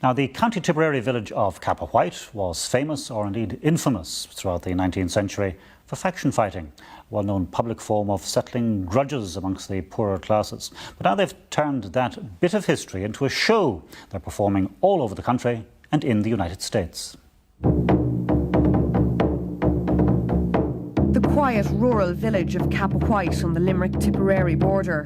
Now, the County Tipperary village of Cappawhite was famous, or indeed infamous, throughout the 19th century for faction fighting, a well-known public form of settling grudges amongst the poorer classes. But now they've turned that bit of history into a show. They're performing all over the country and in the United States. The quiet rural village of Cappawhite on the Limerick-Tipperary border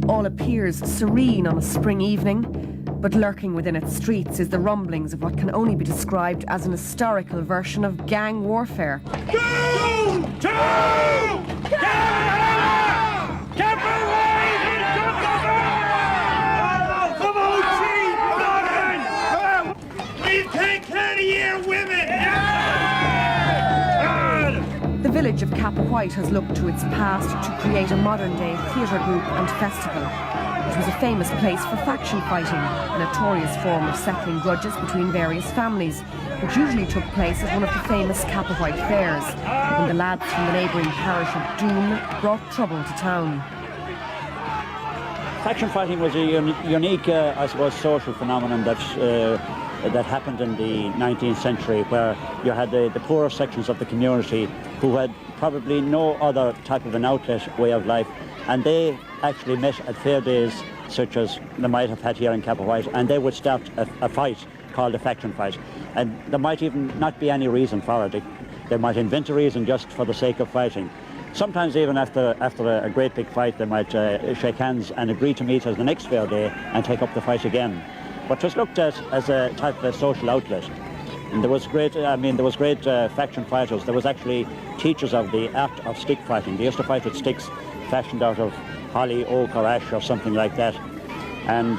all appears serene on a spring evening, but lurking within its streets is the rumblings of what can only be described as an historical version of gang warfare. The village of Cappawhite has looked to its past to create a modern-day theatre group and festival. It was a famous place for faction fighting, a notorious form of settling grudges between various families, which usually took place at one of the famous Cappawhite fairs, when the lads from the neighbouring parish of Doon brought trouble to town. Faction fighting was a unique, I suppose, social phenomenon that happened in the 19th century, where you had the poorer sections of the community who had probably no other type of an outlet way of life, and they actually met at fair days such as they might have had here in Cappawhite, and they would start a fight called a faction fight. And there might even not be any reason for it. They might invent a reason just for the sake of fighting. Sometimes even after a great big fight, they might shake hands and agree to meet as the next fair day and take up the fight again. But it was looked at as a type of a social outlet. And there was great faction fighters. There was actually teachers of the art of stick fighting. They used to fight with sticks fashioned out of holly, oak or ash or something like that. And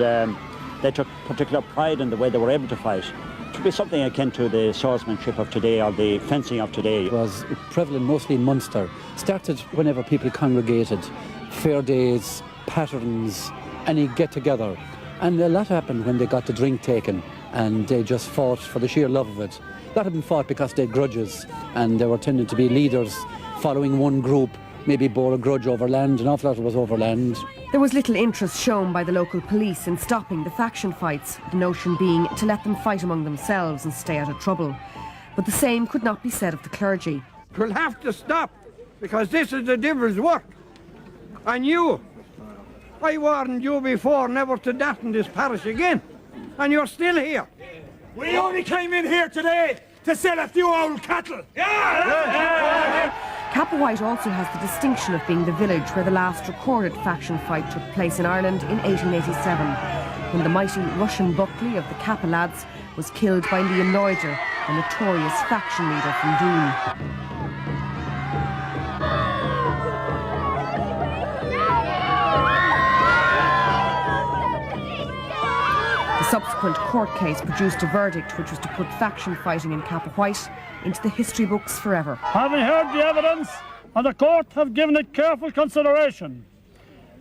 they took particular pride in the way they were able to fight. It would be something akin to the swordsmanship of today or the fencing of today. It was prevalent mostly in Munster. Started whenever people congregated, fair days, patterns, any get-together. And a lot happened when they got the drink taken and they just fought for the sheer love of it. A lot of them fought because they had grudges and they were tending to be leaders following one group, maybe bore a grudge over land. An awful lot was over land. There was little interest shown by the local police in stopping the faction fights, the notion being to let them fight among themselves and stay out of trouble. But the same could not be said of the clergy. We'll have to stop, because this is the devil's work. And I warned you before never to dat in this parish again, and you're still here. We only came in here today to sell a few old cattle. Cappawhite also has the distinction of being the village where the last recorded faction fight took place in Ireland in 1887, when the mighty Russian Buckley of the Kappa lads was killed by Liam Noider, a notorious faction leader from Doon. The subsequent court case produced a verdict which was to put faction fighting in Cappawhite into the history books forever. Having heard the evidence, and the court have given it careful consideration,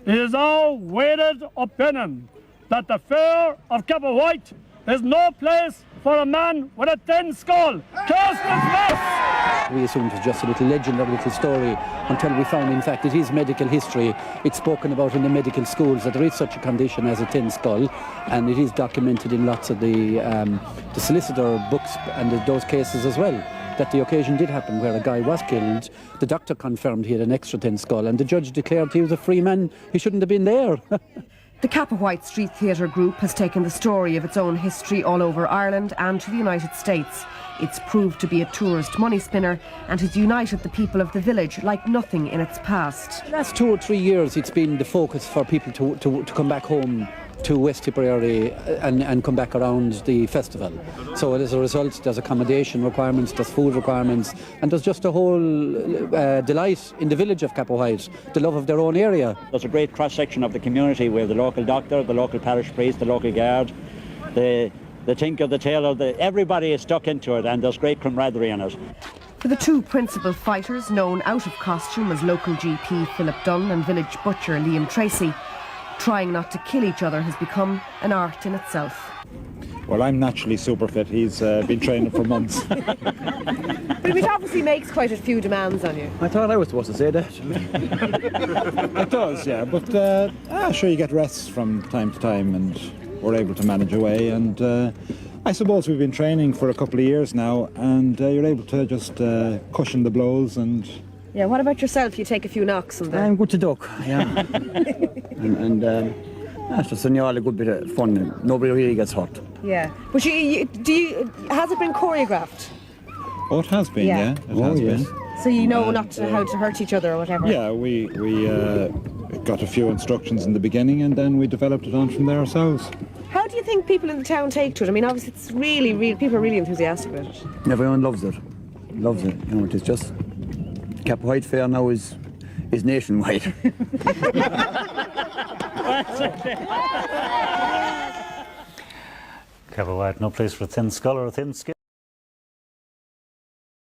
it is our weighted opinion that the fair of Cappawhite is no place for a man with a tin skull. Cast his mouth! We assumed it was just a little legend or a little story until we found, in fact, it is medical history. It's spoken about in the medical schools that there is such a condition as a tin skull, and it is documented in lots of the solicitor books and those cases as well, that the occasion did happen where a guy was killed. The doctor confirmed he had an extra tin skull, and the judge declared he was a free man. He shouldn't have been there. The Cappawhite Street Theatre Group has taken the story of its own history all over Ireland and to the United States. It's proved to be a tourist money spinner and has united the people of the village like nothing in its past. The last 2 or 3 years it's been the focus for people to come back home to West Tipperary and come back around the festival. So as a result, there's accommodation requirements, there's food requirements, and there's just a whole delight in the village of Cappawhite, the love of their own area. There's a great cross-section of the community with the local doctor, the local parish priest, the local guard, the tinker, the tailor, everybody is stuck into it, and there's great camaraderie in it. For the two principal fighters, known out of costume as local GP Philip Dunn and village butcher Liam Tracy, trying not to kill each other has become an art in itself. Well, I'm naturally super fit. He's been training for months. But it obviously makes quite a few demands on you. I thought I was supposed to say that. It does, yeah. But sure, you get rests from time to time, and we're able to manage away. And I suppose we've been training for a couple of years now, and you're able to just cushion the blows and... Yeah, what about yourself? You take a few knocks and then... I'm good to duck, yeah. and that's just a good bit of fun, and nobody really gets hurt. Yeah. But has it been choreographed? Oh, it has been, yeah. It has been. So you know how to hurt each other or whatever? Yeah, we got a few instructions in the beginning, and then we developed it on from there ourselves. How do you think people in the town take to it? I mean, obviously it's really, people are really enthusiastic about it. Everyone loves it. Loves it. You know, it is just... Cappawhite Fair now is nationwide. Cappawhite, no place for a thin skull or a thin skin.